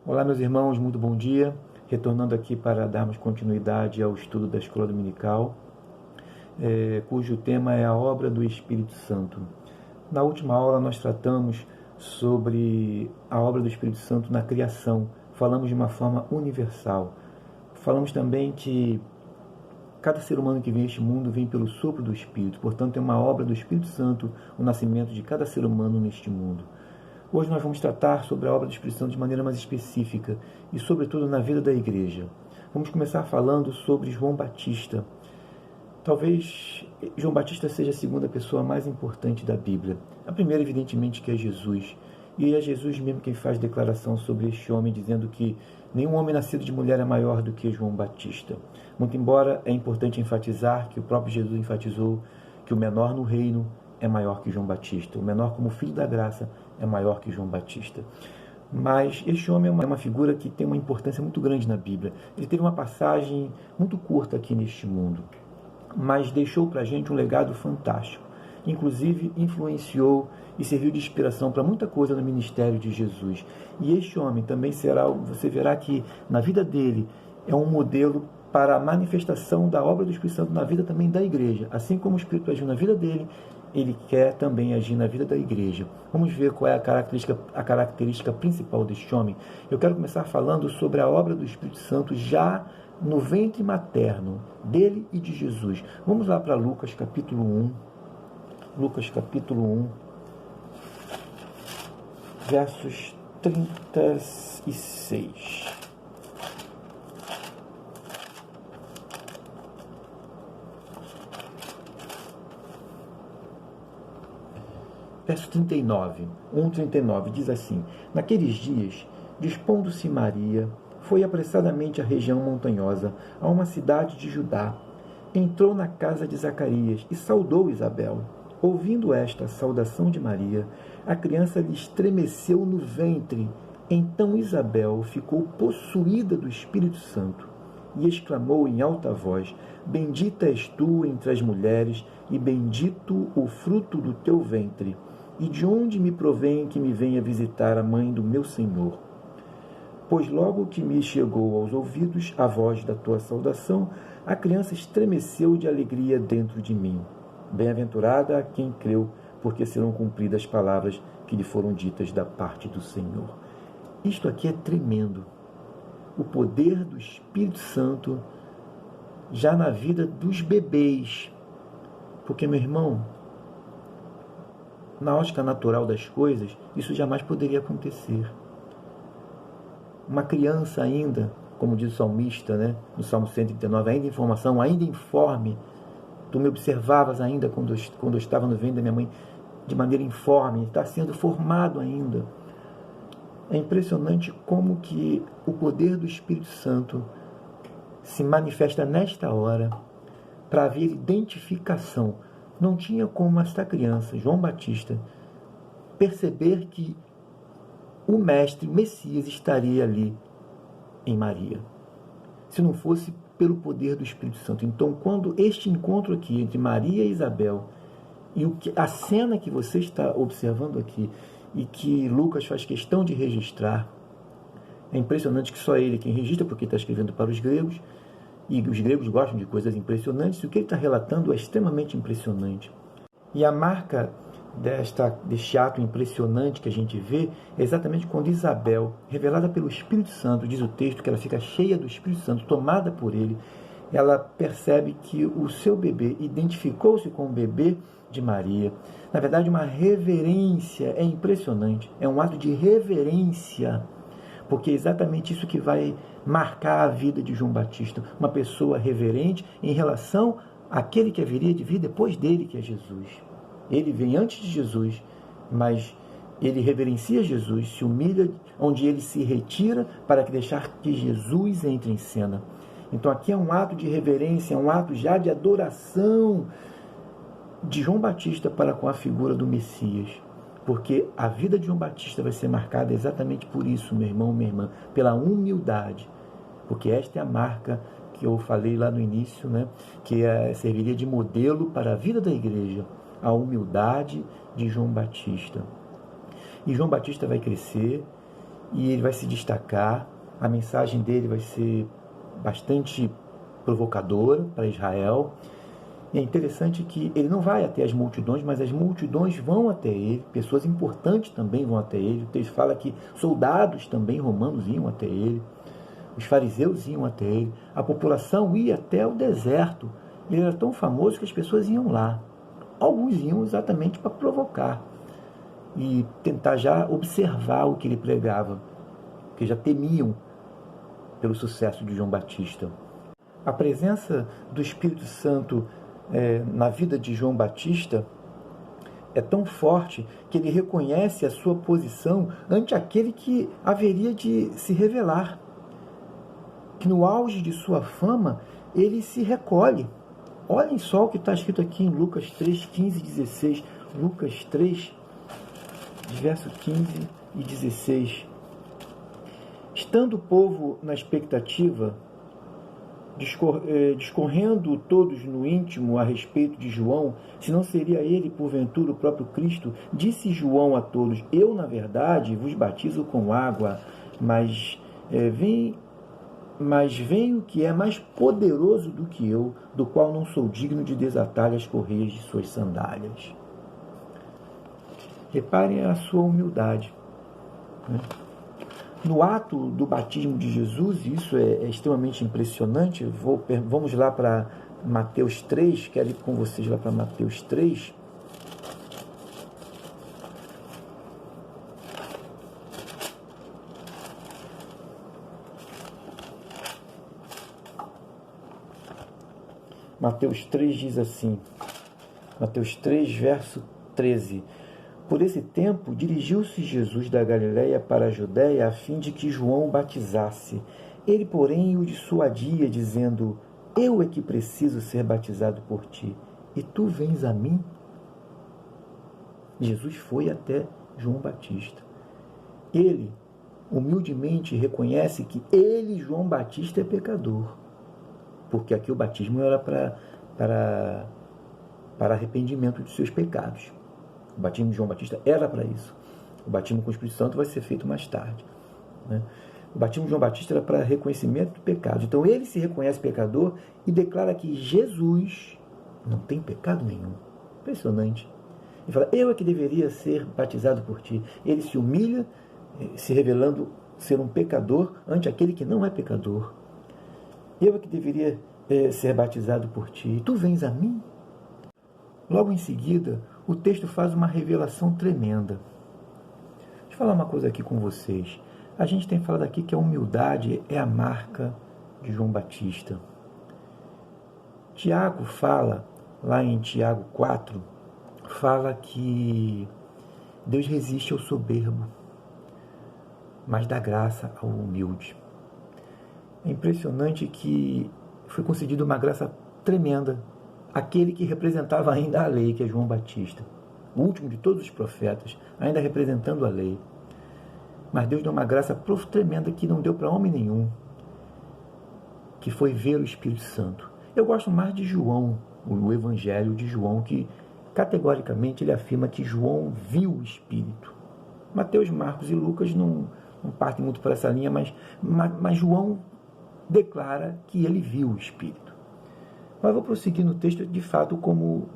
Olá, meus irmãos, muito bom dia. Retornando aqui para darmos continuidade ao estudo da Escola Dominical, cujo tema é a obra do Espírito Santo. Na última aula nós tratamos sobre a obra do Espírito Santo na criação. Falamos de uma forma universal. Falamos também que cada ser humano que vem a este mundo vem pelo sopro do Espírito. Portanto, é uma obra do Espírito Santo o nascimento de cada ser humano neste mundo. Hoje nós vamos tratar sobre a obra do Espírito Santo de maneira mais específica e, sobretudo, na vida da igreja. Vamos começar falando sobre João Batista. Talvez João Batista seja a segunda pessoa mais importante da Bíblia. A primeira, evidentemente, que é Jesus. E é Jesus mesmo quem faz declaração sobre este homem, dizendo que nenhum homem nascido de mulher é maior do que João Batista. Muito embora é importante enfatizar que o próprio Jesus enfatizou que o menor no reino é maior que João Batista. O menor como filho da graça é maior que João Batista. Mas este homem é uma figura que tem uma importância muito grande na Bíblia. Ele teve uma passagem muito curta aqui neste mundo, mas deixou para a gente um legado fantástico. Inclusive, influenciou e serviu de inspiração para muita coisa no ministério de Jesus. E este homem também será, você verá que na vida dele é um modelo para a manifestação da obra do Espírito Santo na vida também da igreja. Assim como o Espírito agiu na vida dele, ele quer também agir na vida da igreja. Vamos ver qual é a característica principal deste homem. Eu quero começar falando sobre a obra do Espírito Santo já no ventre materno dele e de Jesus. Vamos lá para Lucas capítulo 1. Lucas capítulo 1, versos 36. Verso 39, 1:39, diz assim: Naqueles dias, dispondo-se Maria, foi apressadamente à região montanhosa, a uma cidade de Judá. Entrou na casa de Zacarias e saudou Isabel. Ouvindo esta saudação de Maria, a criança lhe estremeceu no ventre. Então Isabel ficou possuída do Espírito Santo e exclamou em alta voz: Bendita és tu entre as mulheres, e bendito o fruto do teu ventre. E de onde me provém que me venha visitar a mãe do meu Senhor? Pois logo que me chegou aos ouvidos a voz da tua saudação, a criança estremeceu de alegria dentro de mim. Bem-aventurada a quem creu, porque serão cumpridas as palavras que lhe foram ditas da parte do Senhor. Isto aqui é tremendo. O poder do Espírito Santo já na vida dos bebês. Porque, meu irmão, na ótica natural das coisas, isso jamais poderia acontecer. Uma criança ainda, como diz o salmista, no Salmo 139, ainda em formação, ainda informe, tu me observavas ainda quando eu estava no ventre da minha mãe, de maneira informe, está sendo formado ainda. É impressionante como que o poder do Espírito Santo se manifesta nesta hora para haver identificação. Não tinha como esta criança, João Batista, perceber que o Mestre, o Messias, estaria ali em Maria, se não fosse pelo poder do Espírito Santo. Então, quando este encontro aqui entre Maria e Isabel, e a cena que você está observando aqui, e que Lucas faz questão de registrar, é impressionante que só ele quem registra, porque está escrevendo para os gregos, e os gregos gostam de coisas impressionantes, e o que ele está relatando é extremamente impressionante. E a marca deste ato impressionante que a gente vê é exatamente quando Isabel, revelada pelo Espírito Santo, diz o texto que ela fica cheia do Espírito Santo, tomada por ele, ela percebe que o seu bebê identificou-se com o bebê de Maria. Na verdade, uma reverência, é impressionante, é um ato de reverência, porque é exatamente isso que vai marcar a vida de João Batista, uma pessoa reverente em relação àquele que haveria de vir depois dele, que é Jesus. Ele vem antes de Jesus, mas ele reverencia Jesus, se humilha, onde ele se retira para deixar que Jesus entre em cena. Então aqui é um ato de reverência, é um ato já de adoração de João Batista para com a figura do Messias. Porque a vida de João Batista vai ser marcada exatamente por isso, meu irmão, minha irmã, pela humildade. Porque esta é a marca que eu falei lá no início, que serviria de modelo para a vida da igreja, a humildade de João Batista. E João Batista vai crescer e ele vai se destacar. A mensagem dele vai ser bastante provocadora para Israel. E é interessante que ele não vai até as multidões, mas as multidões vão até ele, pessoas importantes também vão até ele. O texto fala que soldados também romanos iam até ele, os fariseus iam até ele, a população ia até o deserto. Ele era tão famoso que as pessoas iam lá. Alguns iam exatamente para provocar e tentar já observar o que ele pregava, porque já temiam pelo sucesso de João Batista. A presença do Espírito Santo na vida de João Batista é tão forte que ele reconhece a sua posição ante aquele que haveria de se revelar, que no auge de sua fama ele se recolhe. Olhem só o que está escrito aqui em Lucas 3, 15 e 16. Lucas 3, verso 15 e 16. Estando o povo na expectativa, discorrendo todos no íntimo a respeito de João, se não seria ele, porventura, o próprio Cristo, disse João a todos: eu, na verdade, vos batizo com água, mas vem o que é mais poderoso do que eu, do qual não sou digno de desatar as correias de suas sandálias. Reparem a sua humildade, né? No ato do batismo de Jesus, isso é extremamente impressionante. Vamos lá para Mateus 3, quero ir com vocês lá para Mateus 3. Mateus 3 diz assim, Mateus 3, verso 13. Por esse tempo, dirigiu-se Jesus da Galiléia para a Judéia, a fim de que João o batizasse. Ele, porém, o dissuadia, dizendo: eu é que preciso ser batizado por ti, e tu vens a mim? Jesus foi até João Batista. Ele, humildemente, reconhece que ele, João Batista, é pecador. Porque aqui o batismo era para arrependimento de seus pecados. O batismo de João Batista era para isso. O batismo com o Espírito Santo vai ser feito mais tarde, né? O batismo de João Batista era para reconhecimento do pecado. Então ele se reconhece pecador e declara que Jesus não tem pecado nenhum. Impressionante. Ele fala: eu é que deveria ser batizado por ti. Ele se humilha, se revelando ser um pecador ante aquele que não é pecador. Eu é que deveria ser batizado por ti. E tu vens a mim? Logo em seguida, o texto faz uma revelação tremenda. Deixa eu falar uma coisa aqui com vocês. A gente tem falado aqui que a humildade é a marca de João Batista. Tiago fala, lá em Tiago 4, fala que Deus resiste ao soberbo, mas dá graça ao humilde. É impressionante que foi concedida uma graça tremenda àquele que representava ainda a lei, que é João Batista, o último de todos os profetas, ainda representando a lei. Mas Deus deu uma graça tremenda que não deu para homem nenhum, que foi ver o Espírito Santo. Eu gosto mais de João, o Evangelho de João, que categoricamente ele afirma que João viu o Espírito. Mateus, Marcos e Lucas não partem muito por essa linha, mas João declara que ele viu o Espírito. Mas vou prosseguir no texto, de fato, como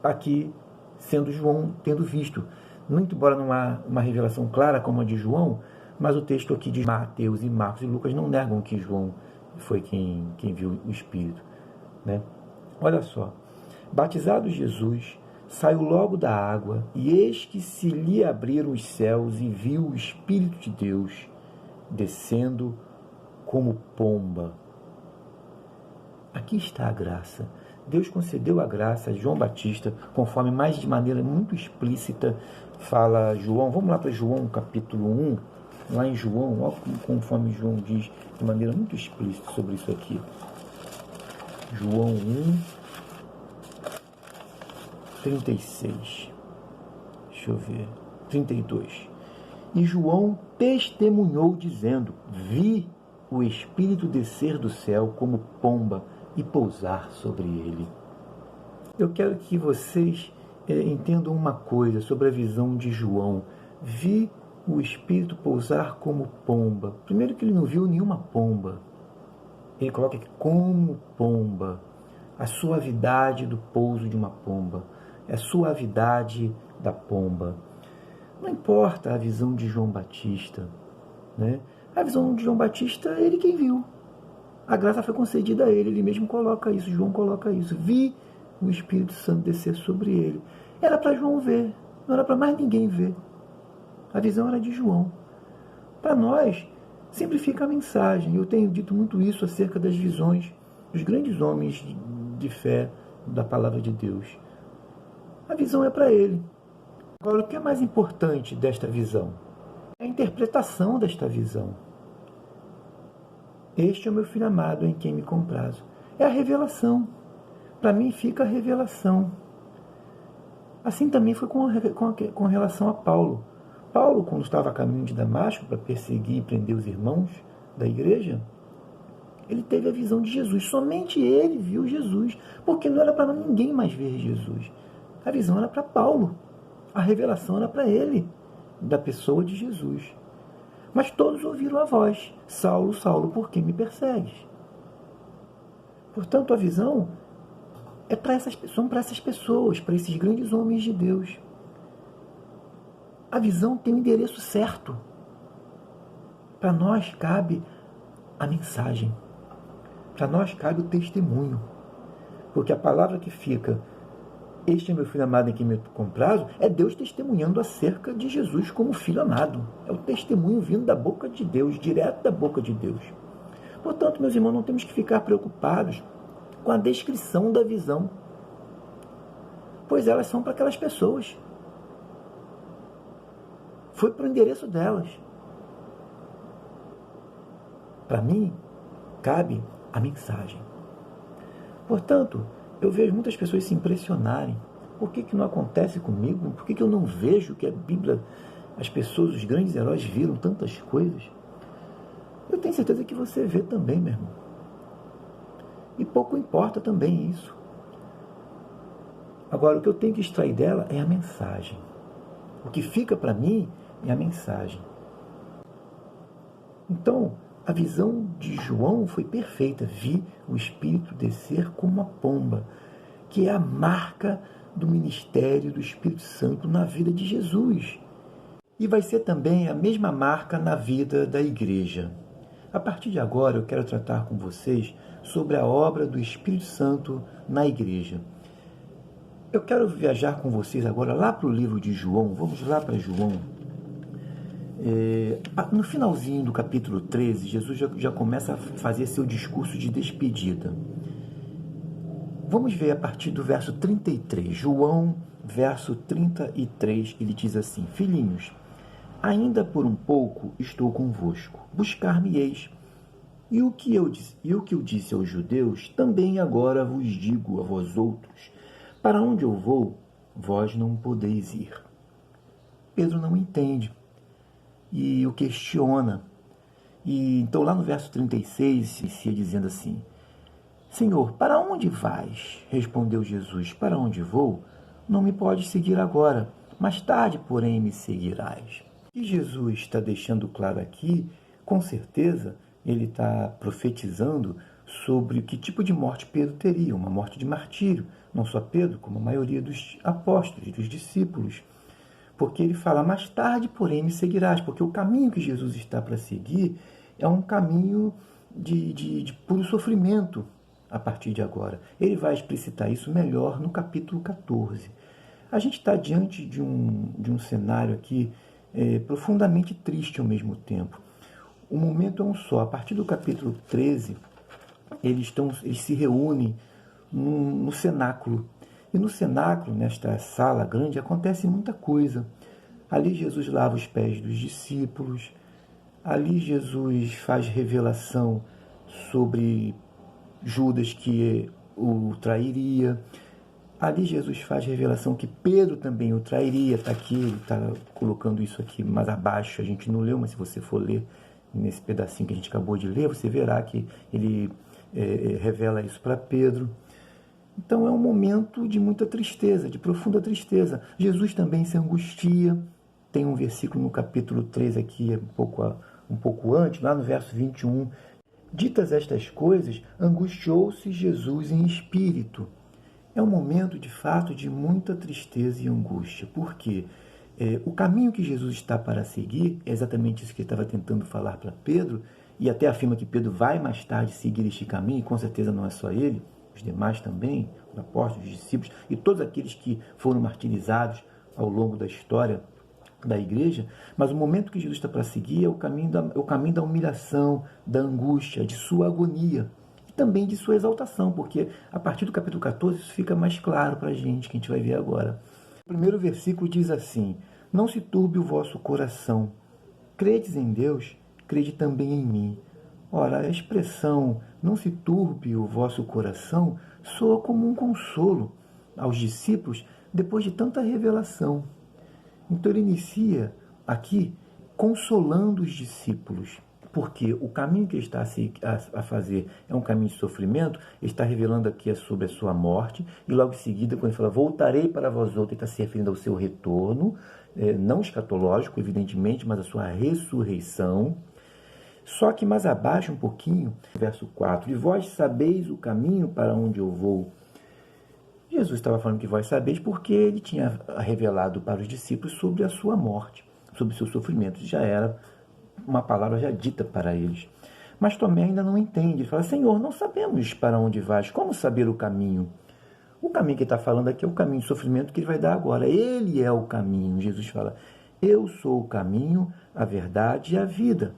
aqui, sendo João tendo visto. Muito embora não há uma revelação clara como a de João, mas o texto aqui de Mateus e Marcos e Lucas não negam que João foi quem viu o Espírito, né? Olha só. Batizado Jesus, saiu logo da água, e eis que se lhe abriram os céus, e viu o Espírito de Deus descendo como pomba. Aqui está a graça. Deus concedeu a graça a João Batista, conforme mais de maneira muito explícita fala João. Vamos lá para João capítulo 1, lá em João, ó, conforme João diz de maneira muito explícita sobre isso aqui. João 1, 36. Deixa eu ver. 32. E João testemunhou, dizendo: vi o Espírito descer do céu como pomba e pousar sobre ele. Eu quero que vocês entendam uma coisa sobre a visão de João. Vi o Espírito pousar como pomba. Primeiro que ele não viu nenhuma pomba. Ele coloca aqui como pomba. A suavidade do pouso de uma pomba. É a suavidade da pomba. Não importa a visão de João Batista, né? A visão de João Batista, ele quem viu. A graça foi concedida a ele, ele mesmo coloca isso, João coloca isso. Vi o Espírito Santo descer sobre ele. Era para João ver, não era para mais ninguém ver. A visão era de João. Para nós, simplifica a mensagem. Eu tenho dito muito isso acerca das visões dos grandes homens de fé da palavra de Deus. A visão é para ele. Agora, o que é mais importante desta visão? É a interpretação desta visão. Este é o meu filho amado em quem me comprazo. É a revelação. Para mim fica a revelação. Assim também foi com relação a Paulo. Paulo, quando estava a caminho de Damasco para perseguir e prender os irmãos da igreja, ele teve a visão de Jesus. Somente ele viu Jesus, porque não era para ninguém mais ver Jesus. A visão era para Paulo. A revelação era para ele, da pessoa de Jesus. Mas todos ouviram a voz: Saulo, Saulo, por que me persegues? Portanto, a visão são para essas pessoas, para esses grandes homens de Deus. A visão tem o endereço certo. Para nós cabe a mensagem. Para nós cabe o testemunho. Porque a palavra que fica, este é meu filho amado em quem me comprazo, é Deus testemunhando acerca de Jesus como filho amado. É o testemunho vindo da boca de Deus, direto da boca de Deus. Portanto, meus irmãos, não temos que ficar preocupados com a descrição da visão, pois elas são para aquelas pessoas. Foi para o endereço delas. Para mim, cabe a mensagem. Portanto, eu vejo muitas pessoas se impressionarem. Por que não acontece comigo? Por que eu não vejo que a Bíblia, as pessoas, os grandes heróis viram tantas coisas? Eu tenho certeza que você vê também, meu irmão. E pouco importa também isso. Agora, o que eu tenho que extrair dela é a mensagem. O que fica para mim é a mensagem. Então, a visão de João foi perfeita. Vi o Espírito descer como uma pomba, que é a marca do ministério do Espírito Santo na vida de Jesus. E vai ser também a mesma marca na vida da igreja. A partir de agora, eu quero tratar com vocês sobre a obra do Espírito Santo na igreja. Eu quero viajar com vocês agora lá para o livro de João. Vamos lá para João. No finalzinho do capítulo 13, Jesus já começa a fazer seu discurso de despedida. Vamos ver a partir do verso 33. João, verso 33, ele diz assim: Filhinhos, ainda por um pouco estou convosco, buscar-me-eis. E o que eu disse aos judeus, também agora vos digo a vós outros: para onde eu vou, vós não podeis ir. Pedro não entende e o questiona. E então lá no verso 36, inicia dizendo assim: Senhor, para onde vais? Respondeu Jesus: para onde vou? Não me podes seguir agora, mais tarde, porém, me seguirás. E Jesus está deixando claro aqui, com certeza, ele está profetizando sobre que tipo de morte Pedro teria, uma morte de martírio, não só Pedro, como a maioria dos apóstolos, dos discípulos. Porque ele fala, mais tarde, porém, me seguirás, porque o caminho que Jesus está para seguir é um caminho de puro sofrimento a partir de agora. Ele vai explicitar isso melhor no capítulo 14. A gente está diante de um cenário aqui profundamente triste ao mesmo tempo. O momento é um só. A partir do capítulo 13, eles se reúnem no cenáculo. E no cenáculo, nesta sala grande, acontece muita coisa. Ali Jesus lava os pés dos discípulos. Ali Jesus faz revelação sobre Judas que o trairia. Ali Jesus faz revelação que Pedro também o trairia. Está aqui, ele está colocando isso aqui mais abaixo. A gente não leu, mas se você for ler nesse pedacinho que a gente acabou de ler, você verá que ele revela isso para Pedro. Então é um momento de muita tristeza, de profunda tristeza. Jesus também se angustia, tem um versículo no capítulo 3 aqui, um pouco antes, lá no verso 21. Ditas estas coisas, angustiou-se Jesus em espírito. É um momento, de fato, de muita tristeza e angústia. Por quê? O caminho que Jesus está para seguir, é exatamente isso que ele estava tentando falar para Pedro, e até afirma que Pedro vai mais tarde seguir este caminho, e com certeza não é só ele, os demais também, os apóstolos, os discípulos, e todos aqueles que foram martirizados ao longo da história da igreja, mas o momento que Jesus está para seguir é o caminho da humilhação, da angústia, de sua agonia, e também de sua exaltação, porque a partir do capítulo 14 isso fica mais claro para a gente, que a gente vai ver agora. O primeiro versículo diz assim: não se turbe o vosso coração, credes em Deus, crede também em mim. Ora, a expressão não se turbe o vosso coração soa como um consolo aos discípulos depois de tanta revelação. Então ele inicia aqui consolando os discípulos, porque o caminho que ele está a fazer é um caminho de sofrimento. Ele está revelando aqui sobre a sua morte, e logo em seguida, quando ele fala voltarei para vós outros, ele está se referindo ao seu retorno, não escatológico, evidentemente, mas a sua ressurreição. Só que mais abaixo um pouquinho, verso 4, e vós sabeis o caminho para onde eu vou. Jesus estava falando que vós sabeis porque ele tinha revelado para os discípulos sobre a sua morte, sobre o seu sofrimento. Já era uma palavra já dita para eles. Mas Tomé ainda não entende. Ele fala: Senhor, não sabemos para onde vais, como saber o caminho? O caminho que ele está falando aqui é o caminho de sofrimento que ele vai dar agora. Ele é o caminho. Jesus fala: eu sou o caminho, a verdade e a vida.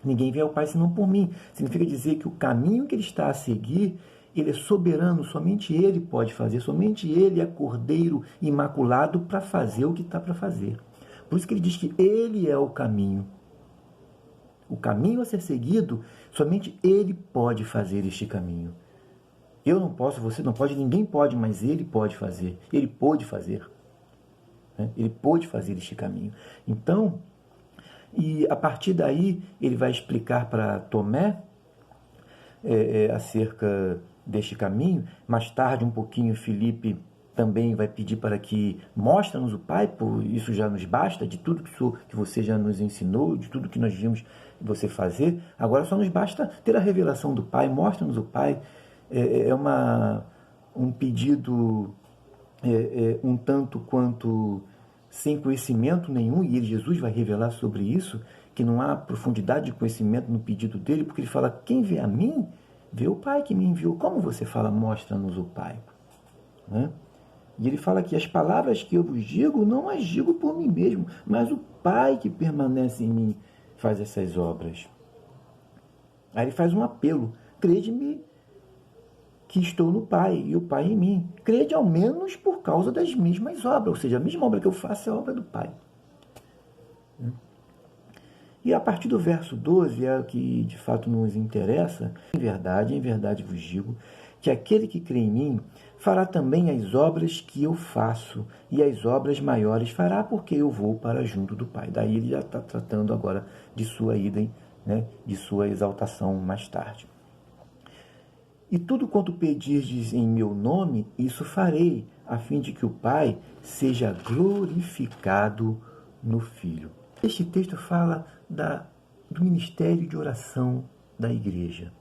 Ninguém vem ao Pai senão por mim. Significa dizer que o caminho que ele está a seguir, ele é soberano, somente ele pode fazer, somente ele é cordeiro imaculado para fazer o que está para fazer. Por isso que ele diz que ele é o caminho. O caminho a ser seguido, somente ele pode fazer este caminho. Eu não posso, você não pode, ninguém pode, mas ele pode fazer. Ele pôde fazer. Ele pôde fazer este caminho. Então, e a partir daí ele vai explicar para Tomé acerca deste caminho. Mais tarde, um pouquinho, Filipe também vai pedir para que mostre-nos o Pai, por isso já nos basta, de tudo que você já nos ensinou, de tudo que nós vimos você fazer. Agora só nos basta ter a revelação do Pai, mostra-nos o Pai. Um pedido um tanto quanto sem conhecimento nenhum, e Jesus vai revelar sobre isso, que não há profundidade de conhecimento no pedido dele, porque ele fala: quem vê a mim, vê o Pai que me enviou. Como você fala, mostra-nos o Pai? E ele fala que as palavras que eu vos digo, não as digo por mim mesmo, mas o Pai que permanece em mim faz essas obras. Aí ele faz um apelo: crede-me que estou no Pai e o Pai em mim. Crede ao menos por causa das mesmas obras, ou seja, a mesma obra que eu faço é a obra do Pai. E a partir do verso 12 é o que de fato nos interessa. Em verdade vos digo, que aquele que crê em mim fará também as obras que eu faço, e as obras maiores fará, porque eu vou para junto do Pai. Daí ele já está tratando agora de sua ida, de sua exaltação mais tarde. E tudo quanto pedirdes em meu nome, isso farei, a fim de que o Pai seja glorificado no Filho. Este texto fala do ministério de oração da igreja.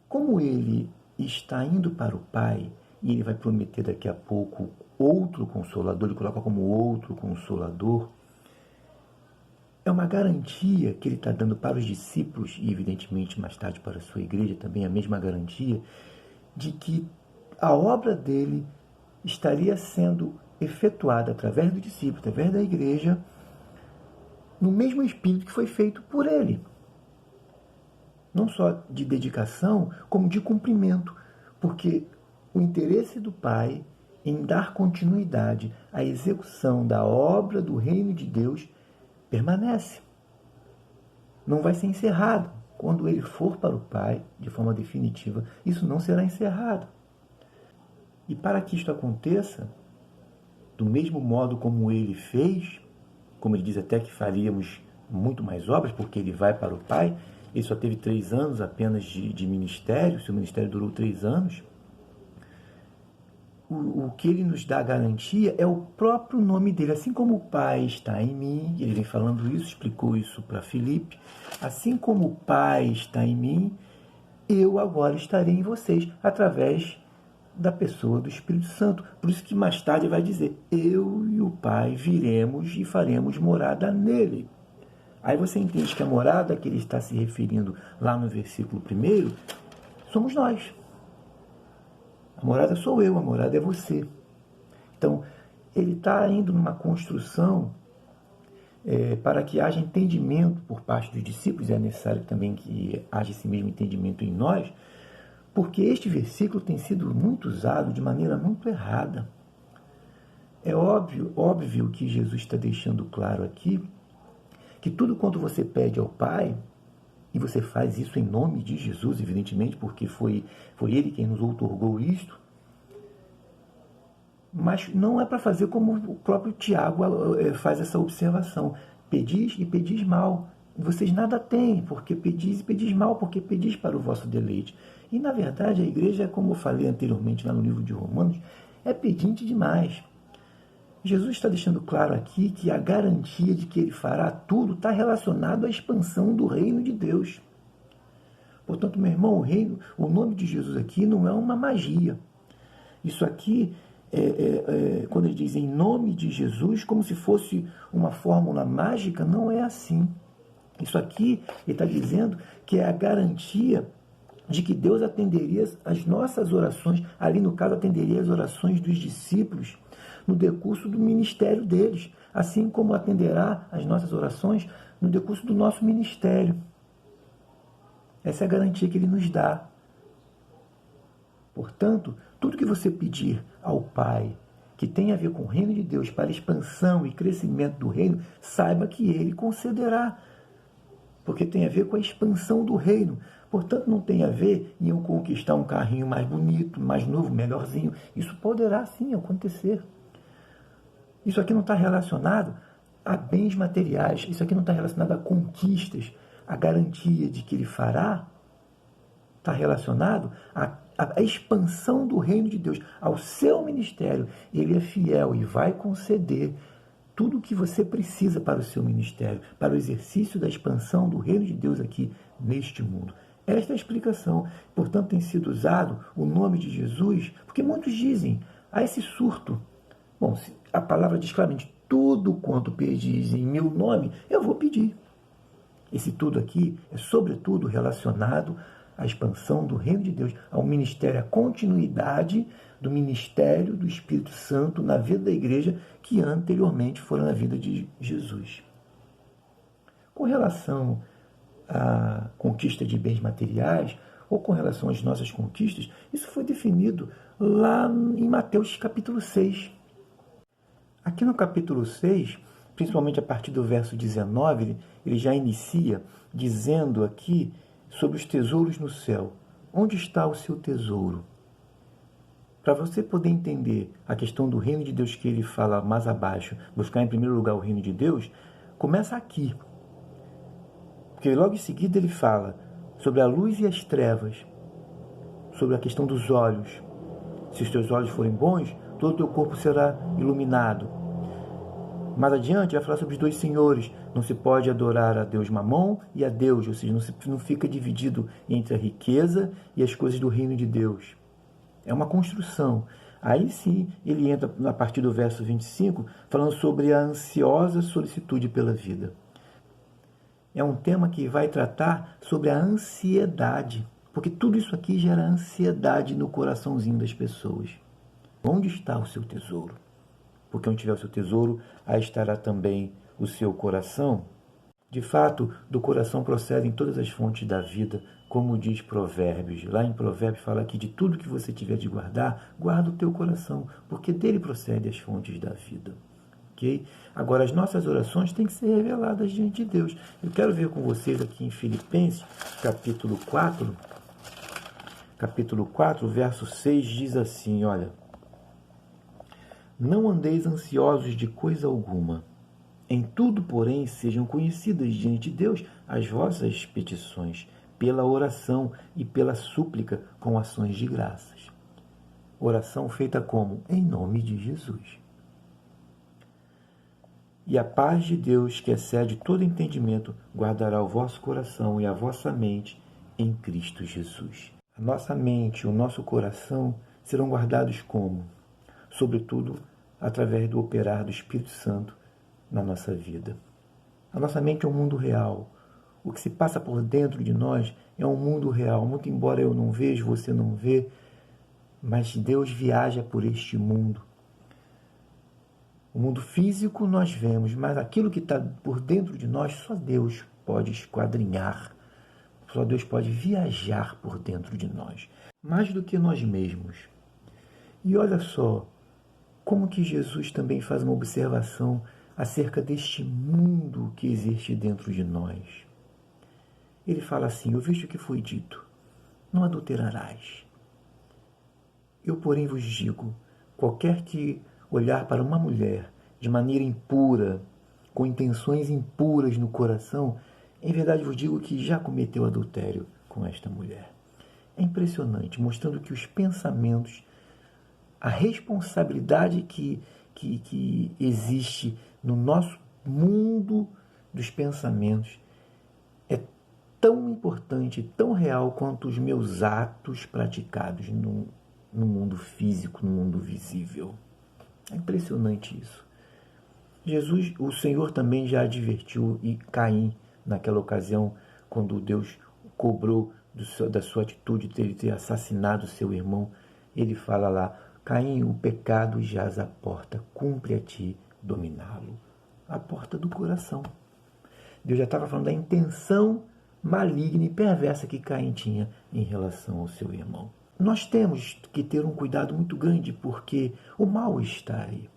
Como ele está indo para o Pai, e ele vai prometer daqui a pouco outro Consolador, ele coloca como outro Consolador, é uma garantia que ele está dando para os discípulos, e evidentemente mais tarde para a sua igreja também, a mesma garantia, de que a obra dele estaria sendo efetuada através do discípulo, através da igreja, no mesmo espírito que foi feito por ele. Não só de dedicação, como de cumprimento, porque o interesse do Pai em dar continuidade à execução da obra do reino de Deus permanece. Não vai ser encerrado. Quando ele for para o Pai, de forma definitiva, isso não será encerrado. E para que isto aconteça, do mesmo modo como ele fez, como ele diz até que faríamos muito mais obras, porque ele vai para o Pai, ele só teve 3 anos apenas de ministério, seu ministério durou 3 anos. o que ele nos dá garantia é o próprio nome dele. Assim como o Pai está em mim, ele vem falando isso, explicou isso para Filipe, assim como o Pai está em mim, eu agora estarei em vocês, através da pessoa do Espírito Santo. Por isso que mais tarde vai dizer, eu e o Pai viremos e faremos morada nele. Aí você entende que a morada que ele está se referindo lá no versículo 1 somos nós. A morada sou eu, a morada é você. Então, ele está indo numa construção para que haja entendimento por parte dos discípulos, é necessário também que haja esse mesmo entendimento em nós, porque este versículo tem sido muito usado de maneira muito errada. É óbvio que Jesus está deixando claro aqui que tudo quanto você pede ao Pai, e você faz isso em nome de Jesus, evidentemente, porque foi Ele quem nos outorgou isto, mas não é para fazer como o próprio Tiago faz essa observação. Pedis e pedis mal. Vocês nada têm, porque pedis e pedis mal, porque pedis para o vosso deleite. E, na verdade, a igreja, como eu falei anteriormente lá no livro de Romanos, é pedinte demais. Jesus está deixando claro aqui que a garantia de que ele fará tudo está relacionado à expansão do reino de Deus. Portanto, meu irmão, o nome de Jesus aqui não é uma magia. Isso aqui, quando ele diz em nome de Jesus, como se fosse uma fórmula mágica, não é assim. Isso aqui, ele está dizendo que é a garantia de que Deus atenderia as nossas orações, ali no caso atenderia as orações dos discípulos, no decurso do ministério deles, assim como atenderá as nossas orações no decurso do nosso ministério. Essa é a garantia que ele nos dá. Portanto, tudo que você pedir ao Pai, que tem a ver com o reino de Deus, para expansão e crescimento do reino, saiba que ele concederá, porque tem a ver com a expansão do reino. Portanto, não tem a ver em eu conquistar um carrinho mais bonito, mais novo, melhorzinho. Isso poderá sim acontecer. Isso aqui não está relacionado a bens materiais, isso aqui não está relacionado a conquistas. A garantia de que ele fará está relacionado à expansão do reino de Deus, ao seu ministério. Ele é fiel e vai conceder tudo o que você precisa para o seu ministério, para o exercício da expansão do reino de Deus aqui neste mundo. Esta é a explicação. Portanto, tem sido usado o nome de Jesus, porque muitos dizem, esse surto. Bom, a palavra diz claramente, tudo quanto pedis em meu nome, eu vou pedir. Esse tudo aqui é, sobretudo, relacionado à expansão do reino de Deus, ao ministério, à continuidade do ministério do Espírito Santo na vida da igreja, que anteriormente fora na vida de Jesus. Com relação à conquista de bens materiais, ou com relação às nossas conquistas, isso foi definido lá em Mateus capítulo 6. Aqui no capítulo 6, principalmente a partir do verso 19, ele já inicia dizendo aqui sobre os tesouros no céu. Onde está o seu tesouro? Para você poder entender a questão do reino de Deus que ele fala mais abaixo, buscar em primeiro lugar o reino de Deus, começa aqui. Porque logo em seguida ele fala sobre a luz e as trevas, sobre a questão dos olhos. Se os teus olhos forem bons, todo o teu corpo será iluminado. Mais adiante vai falar sobre os dois senhores. Não se pode adorar a Deus Mamon e a Deus, ou seja, não fica dividido entre a riqueza e as coisas do reino de Deus. É uma construção. Aí sim, ele entra a partir do verso 25, falando sobre a ansiosa solicitude pela vida. É um tema que vai tratar sobre a ansiedade, porque tudo isso aqui gera ansiedade no coraçãozinho das pessoas. Onde está o seu tesouro? Porque onde tiver o seu tesouro, aí estará também o seu coração. De fato, do coração procedem todas as fontes da vida, como diz Provérbios. Lá em Provérbios fala que de tudo que você tiver de guardar, guarda o teu coração, porque dele procedem as fontes da vida. Okay? Agora, as nossas orações têm que ser reveladas diante de Deus. Eu quero ver com vocês aqui em Filipenses, capítulo 4, verso 6, diz assim, olha: não andeis ansiosos de coisa alguma. Em tudo, porém, sejam conhecidas diante de Deus as vossas petições, pela oração e pela súplica com ações de graças. Oração feita como? Em nome de Jesus. E a paz de Deus, que excede todo entendimento, guardará o vosso coração e a vossa mente em Cristo Jesus. A nossa mente, o nosso coração serão guardados como? Sobretudo, através do operar do Espírito Santo na nossa vida. A nossa mente é um mundo real. O que se passa por dentro de nós é um mundo real. Muito embora eu não veja, você não vê, mas Deus viaja por este mundo. O mundo físico nós vemos, mas aquilo que está por dentro de nós, só Deus pode esquadrinhar. Só Deus pode viajar por dentro de nós. Mais do que nós mesmos. E olha só, como que Jesus também faz uma observação acerca deste mundo que existe dentro de nós. Ele fala assim, eu vejo o que foi dito, não adulterarás. Eu, porém, vos digo, qualquer que olhar para uma mulher de maneira impura, com intenções impuras no coração, em verdade vos digo que já cometeu adultério com esta mulher. É impressionante, mostrando que os pensamentos, a responsabilidade que existe no nosso mundo dos pensamentos é tão importante, tão real quanto os meus atos praticados no mundo físico, no mundo visível. É impressionante isso. Jesus, o Senhor também já advertiu Caim naquela ocasião, quando Deus cobrou da sua atitude de ter assassinado seu irmão. Ele fala lá, Caim, o pecado jaz à porta, cumpre a ti dominá-lo. A porta do coração. Deus já estava falando da intenção maligna e perversa que Caim tinha em relação ao seu irmão. Nós temos que ter um cuidado muito grande, porque o mal está aí.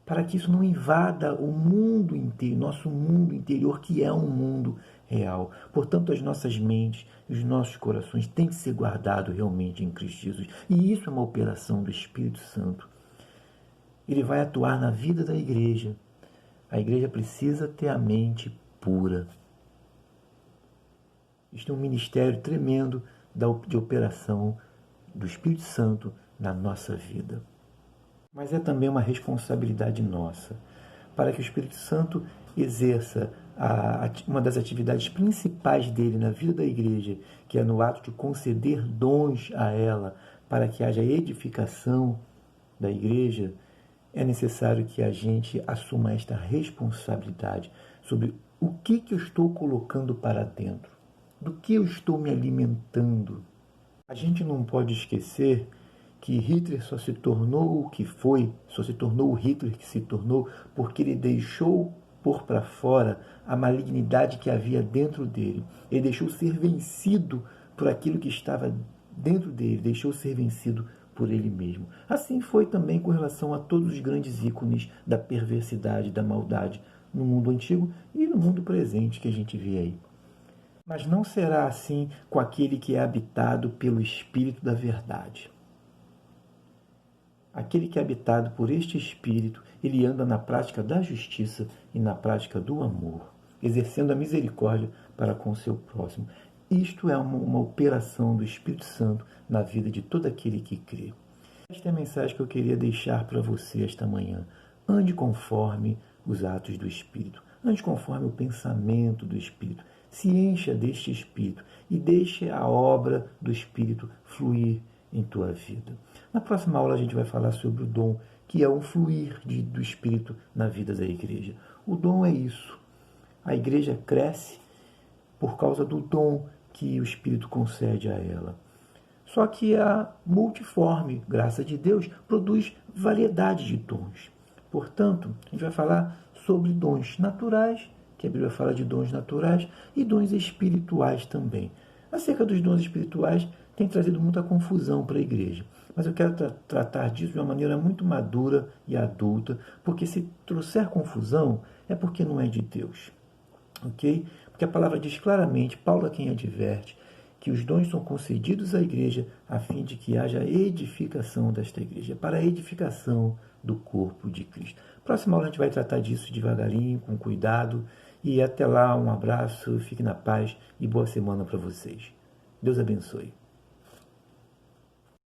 Para que isso não invada o mundo inteiro, nosso mundo interior, que é um mundo real. Portanto, as nossas mentes, os nossos corações têm que ser guardados realmente em Cristo Jesus. E isso é uma operação do Espírito Santo. Ele vai atuar na vida da igreja. A igreja precisa ter a mente pura. Isto é um ministério tremendo de operação do Espírito Santo na nossa vida. Mas é também uma responsabilidade nossa, para que o Espírito Santo exerça uma das atividades principais dele na vida da igreja, que é no ato de conceder dons a ela, para que haja edificação da igreja. É necessário que a gente assuma esta responsabilidade sobre o que eu estou colocando para dentro, do que eu estou me alimentando. A gente não pode esquecer que Hitler só se tornou o que foi, só se tornou o Hitler que se tornou, porque ele deixou pôr para fora a malignidade que havia dentro dele. Ele deixou ser vencido por aquilo que estava dentro dele, deixou ser vencido por ele mesmo. Assim foi também com relação a todos os grandes ícones da perversidade, da maldade no mundo antigo e no mundo presente que a gente vê aí. Mas não será assim com aquele que é habitado pelo Espírito da verdade. Aquele que é habitado por este Espírito, ele anda na prática da justiça e na prática do amor, exercendo a misericórdia para com o seu próximo. Isto é uma operação do Espírito Santo na vida de todo aquele que crê. Esta é a mensagem que eu queria deixar para você esta manhã. Ande conforme os atos do Espírito. Ande conforme o pensamento do Espírito. Se encha deste Espírito e deixe a obra do Espírito fluir em tua vida. Na próxima aula a gente vai falar sobre o dom, que é um fluir do Espírito na vida da igreja. O dom é isso. A igreja cresce por causa do dom que o Espírito concede a ela. Só que a multiforme graça de Deus produz variedade de dons. Portanto, a gente vai falar sobre dons naturais, que a Bíblia fala de dons naturais, e dons espirituais também. Acerca dos dons espirituais, tem trazido muita confusão para a igreja. Mas eu quero tratar disso de uma maneira muito madura e adulta, porque se trouxer confusão, é porque não é de Deus. Ok? Porque a palavra diz claramente, Paulo é quem adverte, que os dons são concedidos à igreja a fim de que haja edificação desta igreja, para a edificação do corpo de Cristo. Próxima aula a gente vai tratar disso devagarinho, com cuidado, e até lá, um abraço, fique na paz e boa semana para vocês. Deus abençoe.